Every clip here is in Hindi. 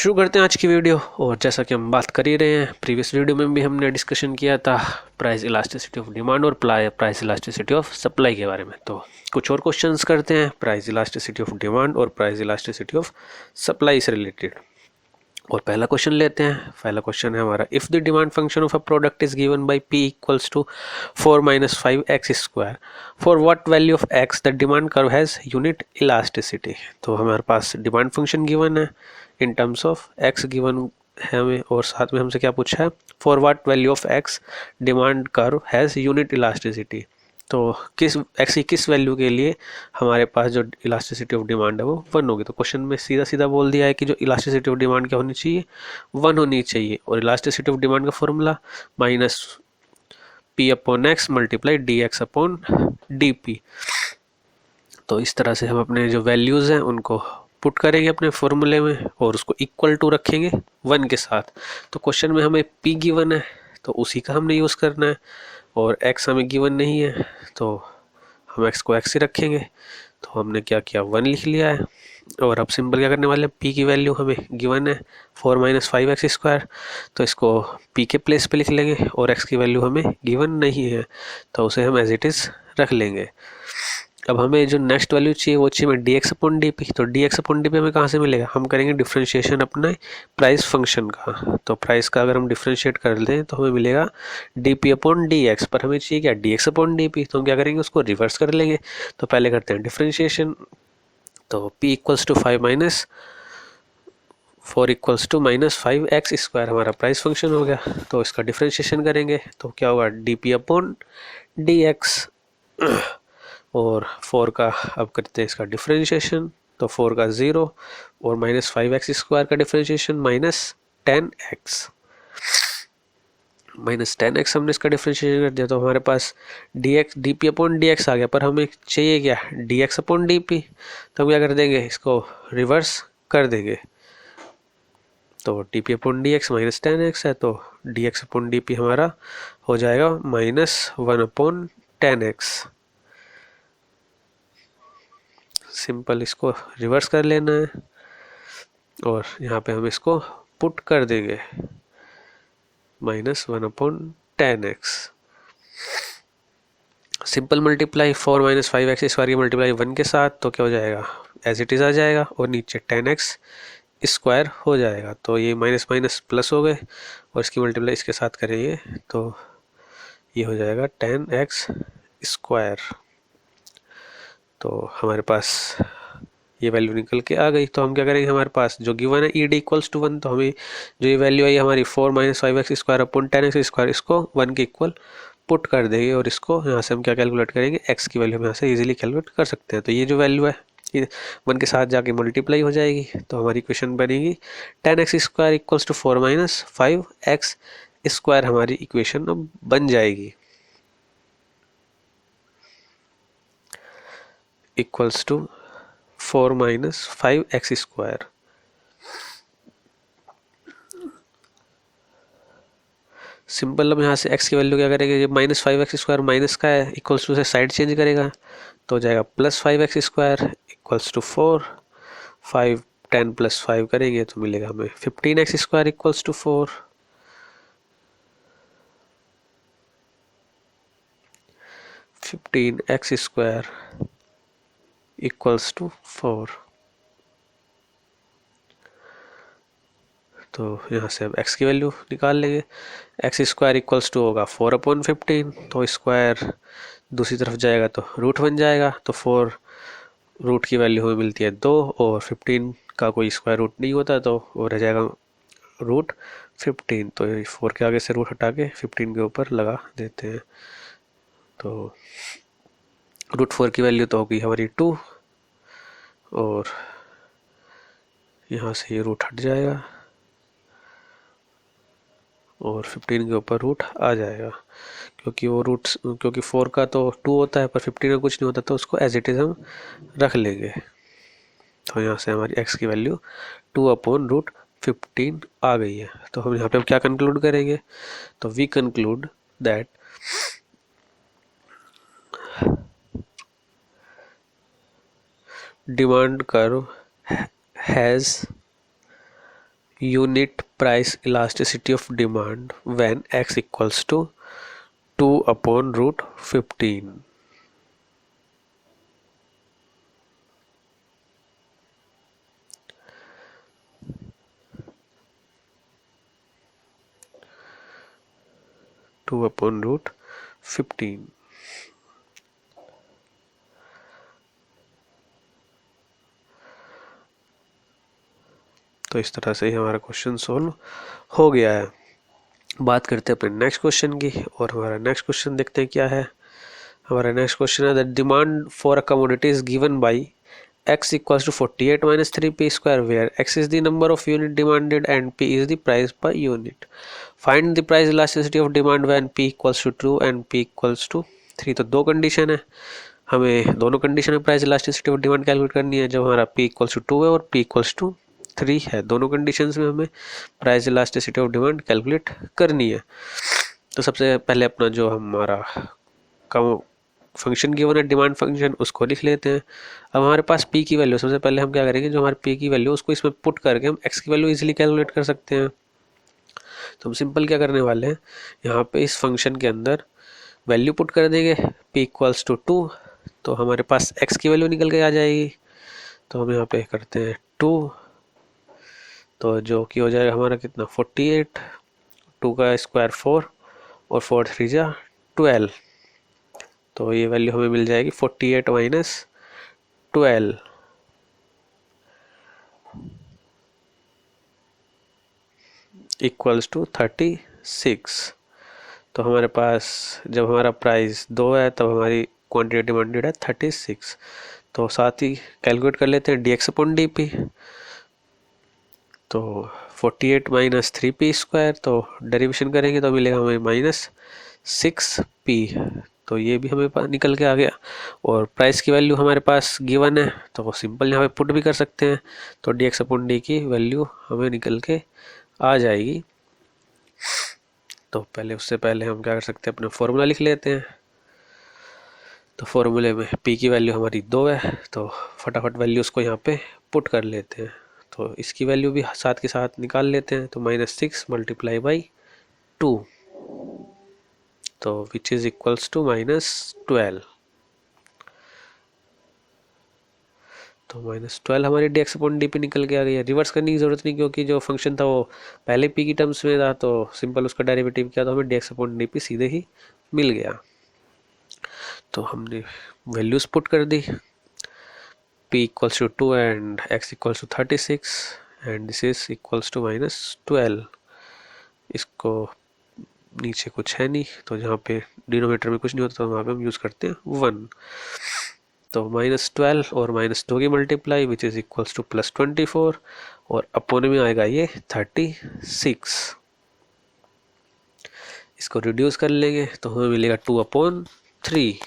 शुरू करते हैं आज की वीडियो। और जैसा कि हम बात कर ही रहे हैं, प्रीवियस वीडियो में भी हमने डिस्कशन किया था प्राइस इलास्टिसिटी ऑफ डिमांड और प्राइस इलास्टिसिटी ऑफ सप्लाई के बारे में। तो कुछ और क्वेश्चंस करते हैं प्राइस इलास्टिसिटी ऑफ डिमांड और प्राइस इलास्टिसिटी ऑफ सप्लाई से रिलेटेड। और पहला क्वेश्चन लेते हैं। पहला क्वेश्चन है हमारा, if the demand function of a product is given by p equals to 4 minus 5x square, for what value of x the demand curve has unit elasticity. तो हमारे पास डिमांड फंक्शन गिवन है in terms of x given है हमें, और साथ में हमसे क्या पूछा है, for what value of x demand curve has unit elasticity. तो किस x की किस वैल्यू के लिए हमारे पास जो इलास्टिसिटी ऑफ डिमांड है वो 1 होगी। तो क्वेश्चन में सीधा सीधा बोल दिया है कि जो इलास्टिसिटी ऑफ डिमांड क्या होनी चाहिए, 1 होनी चाहिए। और इलास्टिसिटी ऑफ डिमांड का formula minus p upon x multiply D x upon d p. तो इस तरह से हम अपने जो वैल्यूज़ हैं उनको पुट करेंगे अपने फॉर्मूले में और उसको इक्वल टू रखेंगे 1 के साथ। तो क्वेश्चन में हमें p गिवन है तो उसी का हमने यूज़ करना है, और x हमें गिवन नहीं है तो हम x को x ही रखेंगे। तो हमने क्या किया, 1 लिख लिया है। और अब सिंपल क्या करने वाले हैं, p की वैल्यू हमें गिवन है 4 माइनस 5x स्क्वायर, तो इसको p के प्लेस पे लिख लेंगे। और x की वैल्यू हमें गिवन नहीं है तो उसे हम एज इट इज़ रख लेंगे। अब हमें जो नेक्स्ट वैल्यू चाहिए वो चाहिए हमें d x upon d p. तो d x upon d p हमें कहाँ से मिलेगा, हम करेंगे डिफ्रेंशिएशन अपने प्राइस फंक्शन का। तो प्राइस का अगर हम डिफ्रेंशिएट कर दें तो हमें मिलेगा D P upon D x, पर हमें चाहिए क्या, d x upon d p. तो हम क्या करेंगे, उसको रिवर्स कर लेंगे। तो पहले करते हैं डिफ्रेंशिएशन। तो p equals to 5 minus 4 equals to minus 5x square हमारा प्राइस फंक्शन हो गया। तो इसका डिफ्रेंशिएशन करेंगे तो क्या होगा, D P upon D X. और 4 का अब करते हैं इसका डिफ्रेंशिएशन, तो 4 का 0 और माइनस 5x स्क्वायर का differentiation minus 10x। Minus 10x हमने इसका डिफ्रेंशिएशन कर दिया तो हमारे पास d x d P upon D x आ गया। पर हमें चाहिए क्या, d x upon d p. तो हम क्या कर देंगे, इसको रिवर्स कर देंगे। तो D P upon D x minus 10x है तो d x upon d P हमारा हो जाएगा माइनस 1 अपॉन 10x। सिंपल इसको रिवर्स कर लेना है और यहाँ पे हम इसको पुट कर देंगे minus 1 upon 10x। Simple multiply 4 minus 5x square की मल्टीप्लाई 1 के साथ, तो क्या हो जाएगा, एज इट इज़ आ जाएगा और नीचे 10x स्क्वायर हो जाएगा। तो ये माइनस माइनस प्लस हो गए और इसकी मल्टीप्लाई इसके साथ करेंगे तो ये हो जाएगा 10x स्क्वायर। तो हमारे पास ये वैल्यू निकल के आ गई। तो हम क्या करेंगे, हमारे पास जो गिवन है ई डी इक्वल्स टू 1, तो हमें जो ये वैल्यू आई हमारी 4 minus 5x square upon 10x square, इसको 1 के इक्वल पुट कर देंगे। और इसको यहाँ से हम क्या कैलकुलेट करेंगे, x की वैल्यू हम यहाँ से इजीली कैलकुलेट कर सकते हैं। तो ये जो वैल्यू है ये 1 के साथ जाके मल्टीप्लाई हो जाएगी। तो हमारी इक्वेशन बनेगी 10x square equals to 4 minus 5x square, हमारी इक्वेशन अब बन जाएगी equals to 4 minus 5x square. Simple हम यहाँ से x की वैल्यू क्या करेंगे, ये माइनस 5x स्क्वायर माइनस का है, इक्वल्स टू से साइड चेंज करेगा तो हो जाएगा plus 5x square equals to 4। 5 10 plus 5 करेंगे तो मिलेगा हमें 15x square equals to 4। 15x square equals to 4। तो यहाँ से अब x की वैल्यू निकाल लेंगे। एक्स स्क्वायर इक्वल्स टू होगा 4 अपॉन 15, तो स्क्वायर दूसरी तरफ जाएगा तो रूट बन जाएगा। तो 4 रूट की वैल्यू हमें मिलती है 2 और 15 का कोई स्क्वायर रूट नहीं होता तो वो रह जाएगा रूट 15। तो 4 के आगे से रूट हटा के 15 के ऊपर लगा देते हैं। तो रूट 4 की वैल्यू तो होगी हमारी 2 और यहाँ से ये रूट हट जाएगा और 15 के ऊपर रूट आ जाएगा, क्योंकि वो रूट क्योंकि 4 का तो 2 होता है पर 15 का कुछ नहीं होता, तो उसको एज इट इज़ हम रख लेंगे। तो यहाँ से हमारी x की वैल्यू 2 अपॉन रूट 15 आ गई है। तो हम यहाँ पे क्या कंक्लूड करेंगे, तो we conclude that demand curve has unit price elasticity of demand when x equals to 2 upon root 15. Two upon root 15। तो इस तरह से ही हमारा क्वेश्चन सोल्व हो गया है। बात करते हैं अपने नेक्स्ट क्वेश्चन की, और हमारा नेक्स्ट क्वेश्चन देखते हैं क्या है। हमारा नेक्स्ट क्वेश्चन है that demand for a commodity is given bye x equals to 48 minus 3p square where x is the number of unit demanded and p is the price per unit. Find the price elasticity of demand when p equals to 2 and p equals to 3। तो दो कंडीशन है, हमें दोनों कंडीशन में price elasticity of demand calculate करनी है। जब हमारा p इक्वल्स टू 2 है और p इक्वल्स टू 3 है, दोनों कंडीशंस में हमें price elasticity of demand calculate करनी है। तो सबसे पहले अपना जो हमारा फंक्शन गिवन है डिमांड फंक्शन, उसको लिख लेते हैं। अब हमारे पास p की वैल्यू, सबसे पहले हम क्या करेंगे, जो हमारे p की वैल्यू उसको इसमें पुट करके हम x की वैल्यू इजीली कैलकुलेट कर सकते हैं। तो हम सिंपल क्या करने वाले हैं, यहाँ पे इस फंक्शन के अंदर वैल्यू पुट कर देंगे p इक्वल्स टू 2, तो हमारे पास x की वैल्यू निकल के आ जाएगी। तो हम यहाँ पे करते हैं 2, तो जो कि हो जाएगा हमारा कितना 48, 2 का स्क्वायर 4 और 4 3 जा 12। तो ये वैल्यू हमें मिल जाएगी 48 माइनस 12 इक्वल्स टू 36। तो हमारे पास जब हमारा प्राइस 2 है तब हमारी क्वांटिटी डिमांडेड है 36। तो साथ ही कैलकुलेट कर लेते हैं dx अपॉन dt। तो 48 माइनस 3p स्क्वायर, तो डेरिवेशन करेंगे तो मिलेगा हमें माइनस 6p। तो ये भी हमें निकल के आ गया। और प्राइस की वैल्यू हमारे पास गिवन है, तो वो सिंपल यहाँ पे पुट भी कर सकते हैं। तो dx अपॉन डी की वैल्यू हमें निकल के आ जाएगी। तो पहले उससे पहले हम क्या कर सकते हैं, अपना फॉर्मूला लिख लेते हैं। तो फॉर्मूले में p की वैल्यू हमारी 2 है, तो फटाफट वैल्यू उसको यहाँ पे पुट कर लेते हैं। तो इसकी वैल्यू भी साथ के साथ निकाल लेते हैं। तो -6 मल्टीप्लाई बाई 2, तो विच इज इक्वल्स टू -12। तो -12 हमारी dx अपॉन डी पे निकल के आ गई है। रिवर्स करने की ज़रूरत नहीं, क्योंकि जो फंक्शन था वो पहले p की टर्म्स में था, तो सिंपल उसका डेरिवेटिव किया तो हमें dx अपॉन डी पे सीधे ही मिल गया। तो हमने वैल्यूज पुट कर दी, p equals to 2 and x equals to 36 and this is equals to -12। इसको नीचे कुछ है नहीं, तो जहाँ पे डिनोमिनेटर में कुछ नहीं होता तो वहाँ पे हम यूज़ करते हैं 1। तो -12 और -2 की multiply which is equals to +24 और अपोने में आएगा ये 36। इसको रिड्यूस कर लेंगे तो हमें मिलेगा 2/3।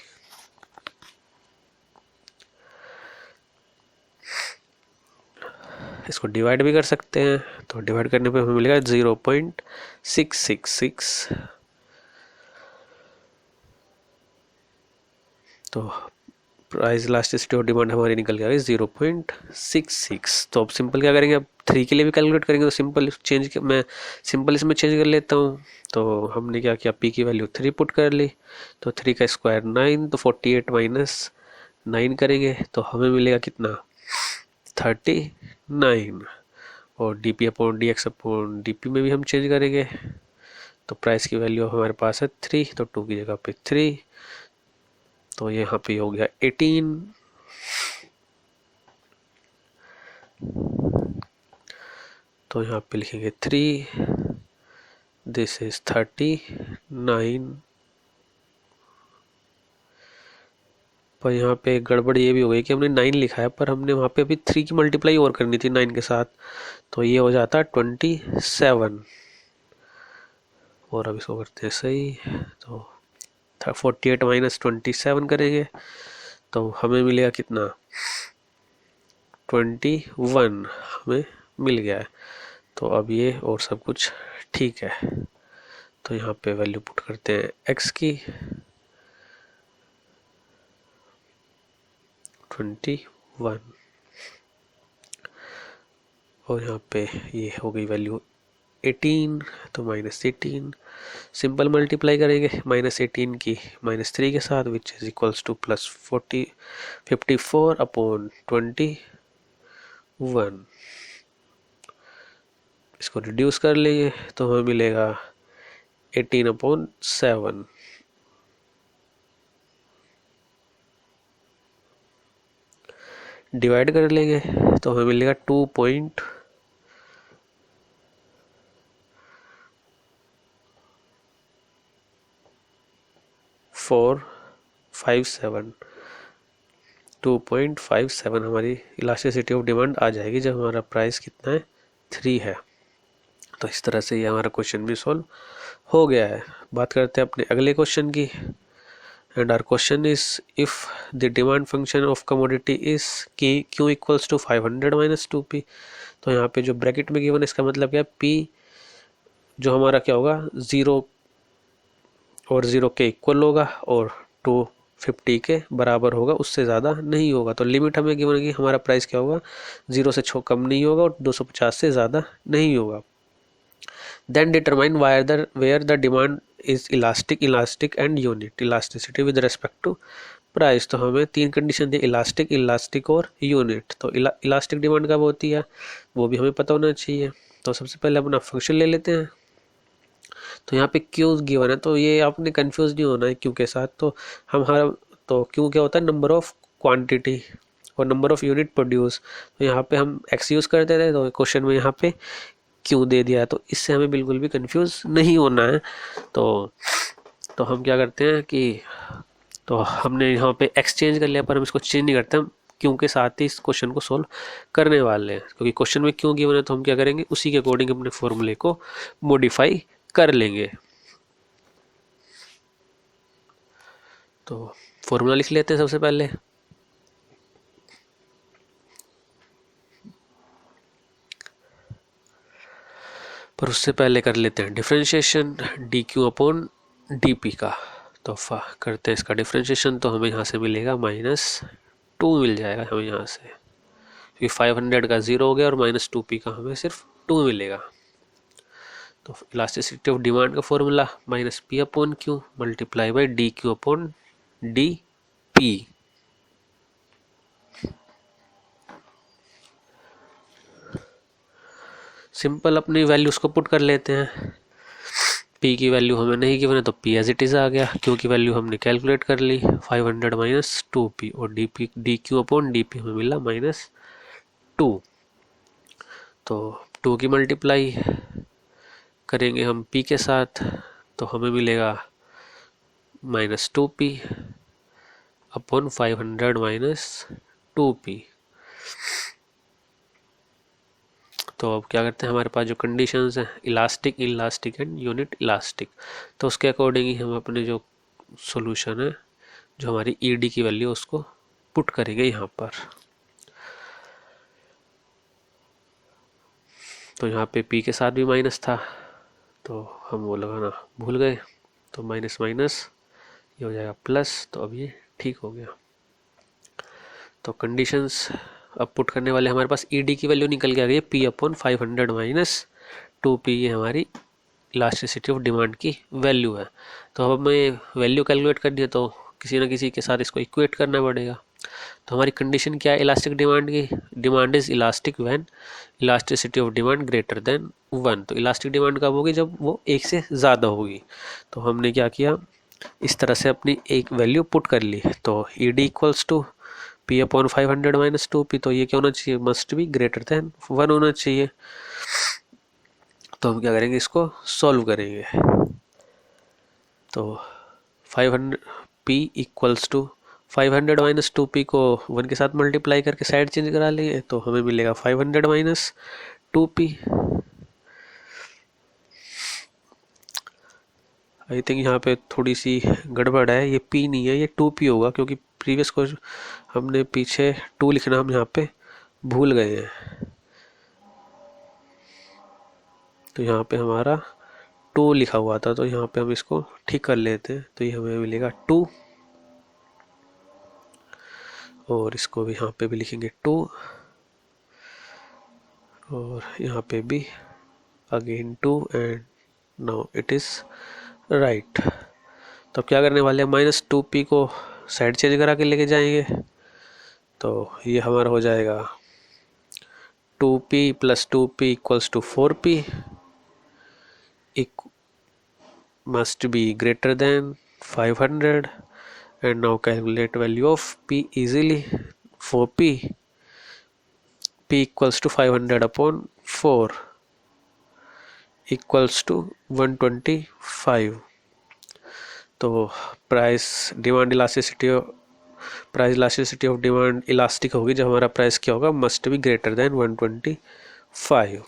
इसको डिवाइड भी कर सकते हैं, तो डिवाइड करने पे हमें मिलेगा 0.666। तो प्राइस इलास्टिसिटी और डिमांड हमारी निकल के आ गई 0.66। तो अब सिंपल क्या करेंगे, अब 3 के लिए भी कैलकुलेट करेंगे, तो मैं सिंपल इसमें चेंज कर लेता हूँ। तो हमने क्या किया, p की वैल्यू 3 पुट कर ली, तो 3 का स्क्वायर 9, तो 48 माइनस 9 करेंगे तो हमें मिलेगा कितना 39। और D upon D x upon D में भी हम चेंज करेंगे। तो प्राइस की वैल्यू हमारे पास है 3, तो 2 की जगह पे 3, तो यहाँ पे हो गया 18। तो यहाँ पे लिखेंगे 3, दिस इज 39। पर यहाँ पे गड़बड़ ये भी हो गई कि हमने 9 लिखा है, पर हमने वहाँ पे अभी 3 की मल्टीप्लाई और करनी थी 9 के साथ, तो ये हो जाता है 27। और अब इसको करते हैं सही, तो 48 माइनस 27 करेंगे तो हमें मिलेगा कितना 21 हमें मिल गया है। तो अब ये और सब कुछ ठीक है। तो यहाँ पे वैल्यू पुट करते हैं x की 21। और यहाँ पे ये हो गई वैल्यू 18, तो -18 सिंपल मल्टीप्लाई करेंगे -18 की -3 के साथ, which is equals to +54 upon 21। इसको रिड्यूस कर लेंगे तो हमें मिलेगा 18/7। डिवाइड कर लेंगे तो हमें मिलेगा 2.57 हमारी इलास्टिसिटी ऑफ डिमांड आ जाएगी जब हमारा प्राइस कितना है 3 है। तो इस तरह से ये हमारा क्वेश्चन भी सॉल्व हो गया है। बात करते हैं अपने अगले क्वेश्चन की। And our question is if the demand function of commodity is Q equals to 500 - 2P। तो यहाँ पे जो ब्रैकेट में गिवन है इसका मतलब क्या है, P जो हमारा क्या होगा 0 और 0 के इक्वल होगा और 250 के बराबर होगा, उससे ज़्यादा नहीं होगा। तो लिमिट हमें गिवन है कि हमारा प्राइस क्या होगा 0 से कम नहीं होगा और 250 से ज़्यादा नहीं होगा। Then determine where the demand is elastic and unit elasticity with respect to price. तो हमें 3 कंडीशन दी, इलास्टिक और यूनिट। तो इलास्टिक डिमांड कब होती है वो भी हमें पता होना चाहिए। तो सबसे पहले अपना फंक्शन ले लेते हैं। तो यहाँ पे क्यू गिवन है, तो ये आपने कंफ्यूज नहीं होना है क्यू के साथ। तो हमारा तो क्यू क्या होता है, नंबर ऑफ क्वांटिटी और नंबर ऑफ यूनिट प्रोड्यूस। तो यहाँ पे हम एक्स यूज़ करते थे, तो क्वेश्चन में यहाँ पे क्यों दे दिया है, तो इससे हमें बिल्कुल भी कंफ्यूज नहीं होना है। तो हम क्या करते हैं कि तो हमने यहाँ पे एक्सचेंज कर लिया, पर हम इसको चेंज नहीं करते, हम क्यों के साथ ही इस क्वेश्चन को सोल्व करने वाले हैं। क्योंकि क्वेश्चन में क्यों गिवन है तो हम क्या करेंगे उसी के अकॉर्डिंग अपने फॉर्मूले को मॉडिफाई कर लेंगे। तो फॉर्मूला लिख लेते हैं सबसे पहले। पर उससे पहले कर लेते हैं डिफरेंशिएशन dQ/dP का। तो करते हैं इसका डिफरेंशिएशन, तो हमें यहाँ से मिलेगा -2 मिल जाएगा हमें यहाँ से, क्योंकि 500 का 0 हो गया और -2P का हमें सिर्फ 2 मिलेगा। तो इलास्टिसिटी ऑफ डिमांड का formula -P/Q multiply by dQ/dP। Simple अपनी वैल्यूज को पुट कर लेते हैं। P की वैल्यू हमें नहीं गिवन है तो P एज इट इज़ आ गया, Q की वैल्यू हमने कैलकुलेट कर ली 500 - 2P और dQ/dP हमें मिला -2। तो 2 की मल्टीप्लाई करेंगे हम P के साथ तो हमें मिलेगा -2P अपॉन 500 - 2P। तो अब क्या करते हैं, हमारे पास जो कंडीशंस हैं elastic, elastic and unit elastic, तो उसके अकॉर्डिंग ही हम अपने जो सॉल्यूशन है जो हमारी ED की वैल्यू उसको पुट करेंगे यहाँ पर। तो यहाँ पे P के साथ भी माइनस था तो हम वो लगाना भूल गए, तो माइनस माइनस ये हो जाएगा प्लस, तो अब ये ठीक हो गया। तो कंडीशंस अब पुट करने वाले हमारे पास ED की वैल्यू निकल के आ गई P/500 - 2P, ये हमारी इलास्टिसिटी ऑफ डिमांड की वैल्यू है। तो अब हमें वैल्यू कैलकुलेट करनी है तो किसी न किसी के साथ इसको इक्वेट करना पड़ेगा। तो हमारी कंडीशन क्या है इलास्टिक डिमांड की, demand is elastic when elasticity of demand greater than 1। तो इलास्टिक डिमांड कब होगी, जब वो 1 से ज़्यादा होगी। तो हमने क्या किया, इस तरह से अपनी एक वैल्यू पुट कर ली। तो ED equals to P/500 - 2P, तो ये क्या होना चाहिए, मस्ट बी ग्रेटर देन 1 होना चाहिए। तो हम क्या करेंगे, इसको सॉल्व करेंगे। तो 500 P इक्वल्स टू 500 - 2P को 1 के साथ मल्टीप्लाई करके साइड चेंज करा लेंगे तो हमें मिलेगा 500 - 2P। आई थिंक यहाँ पे थोड़ी सी गड़बड़ है, ये P नहीं है, ये 2P होगा, क्योंकि प्रीवियस को हमने पीछे 2 लिखना हम यहाँ पे भूल गए हैं। तो यहाँ पे हमारा 2 लिखा हुआ था, तो यहाँ पे हम इसको ठीक कर लेते हैं। तो ये हमें मिलेगा 2 और इसको भी यहाँ पे भी लिखेंगे 2 और यहाँ पे भी again 2 and now it is right. तो क्या करने वाले हैं, -2p को साइड चेंज करा के लेके जाएंगे। तो ये हमारा हो जाएगा 2p + 2p = 4p must be greater than 500 and now calculate value of p easily. 4p p = 500/4 = 125। तो price elasticity of demand elastic होगी जब हमारा प्राइस क्या होगा, मस्ट बी ग्रेटर देन 125।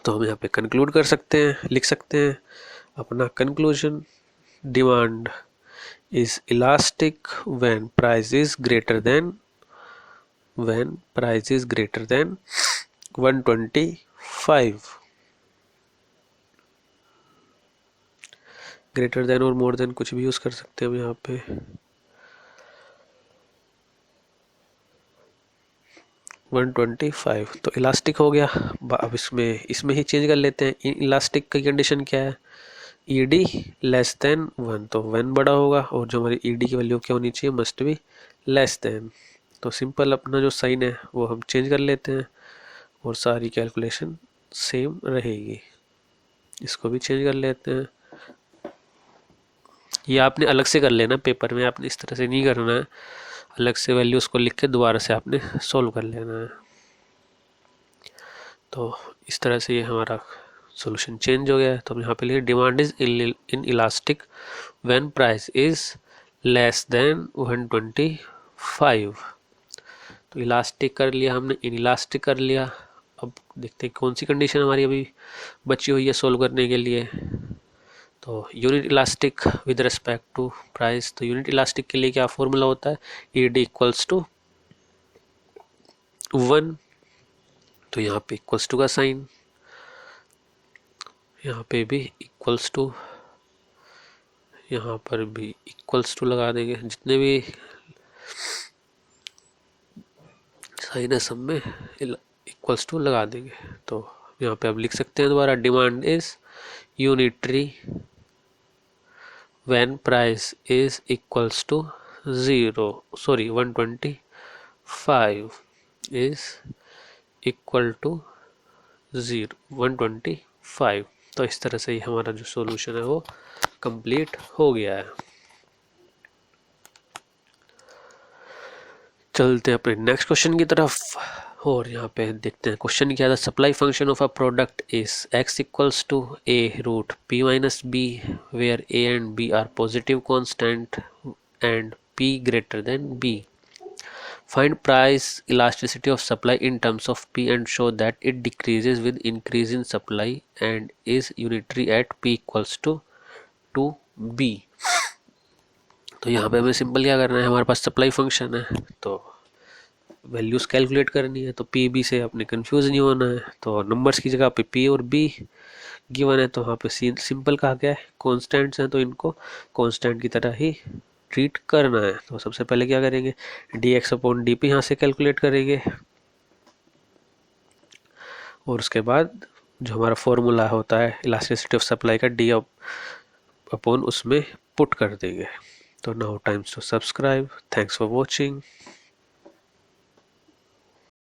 तो हम यहाँ पे कंक्लूड कर सकते हैं, लिख सकते हैं अपना conclusion, demand is elastic when price is greater than 125। Greater than और मोर देन कुछ भी यूज कर सकते हैं हम यहाँ पे। 125 तो इलास्टिक हो गया। अब इसमें ही चेंज कर लेते हैं। इलास्टिक की कंडीशन क्या है, ईडी लेस देन 1, तो 1 बड़ा होगा और जो हमारी ईडी की वैल्यू क्या होनी चाहिए, मस्ट बी लेस देन। तो सिंपल अपना जो साइन है वो हम चेंज कर लेते हैं और सारी कैलकुलेशन सेम रहेगी। इसको भी चेंज कर लेते हैं। ये आपने अलग से कर लेना, पेपर में आपने इस तरह से नहीं करना है, अलग से वैल्यूज को लिख के दोबारा से आपने सोल्व कर लेना है। तो इस तरह से ये हमारा सॉल्यूशन चेंज हो गया है। तो हम यहाँ पे लिखे demand is in elastic when price is less than 125। तो इलास्टिक कर लिया हमने, इन इलास्टिक कर लिया। अब देखते हैं कौन सी कंडीशन हमारी अभी बची हुई है सोल्व करने के लिए। तो unit elastic with respect to price, तो यूनिट इलास्टिक के लिए क्या फॉर्मूला होता है, ईडी = 1। तो यहाँ पे = का साइन, यहाँ पे भी =, यहाँ पर भी = लगा देंगे। जितने भी साइन है सब में = लगा देंगे। तो यहाँ पे आप लिख सकते हैं दोबारा, demand is unitary when price is equals to 125 is equal to 125। तो इस तरह से ही हमारा जो सॉल्यूशन है वो कंप्लीट हो गया है। चलते हैं अपने नेक्स्ट क्वेश्चन की तरफ और यहाँ पे देखते हैं क्वेश्चन क्या था। Supply function of a product is x = a√p - b where a and b are positive constant and p greater than b. Find price elasticity of supply in terms of p and show that it decreases with increase in supply and is unitary at p = 2b. तो यहाँ पे हमें सिंपल क्या करना है, हमारे पास सप्लाई फंक्शन है तो वैल्यूज़ कैलकुलेट करनी है। तो पी बी से अपने कंफ्यूज नहीं होना है। तो नंबर्स की जगह पे पी और बी गिवन है, तो वहाँ पे सिंपल कहा गया है कॉन्स्टेंट्स हैं तो इनको कॉन्स्टेंट की तरह ही ट्रीट करना है। तो सबसे पहले क्या करेंगे, dx/dt यहाँ से कैलकुलेट करेंगे और उसके बाद जो हमारा फॉर्मूला होता है इलास्टिसिटी ऑफ सप्लाई का d/, उसमें पुट कर देंगे। तो now times to subscribe. Thanks for watching.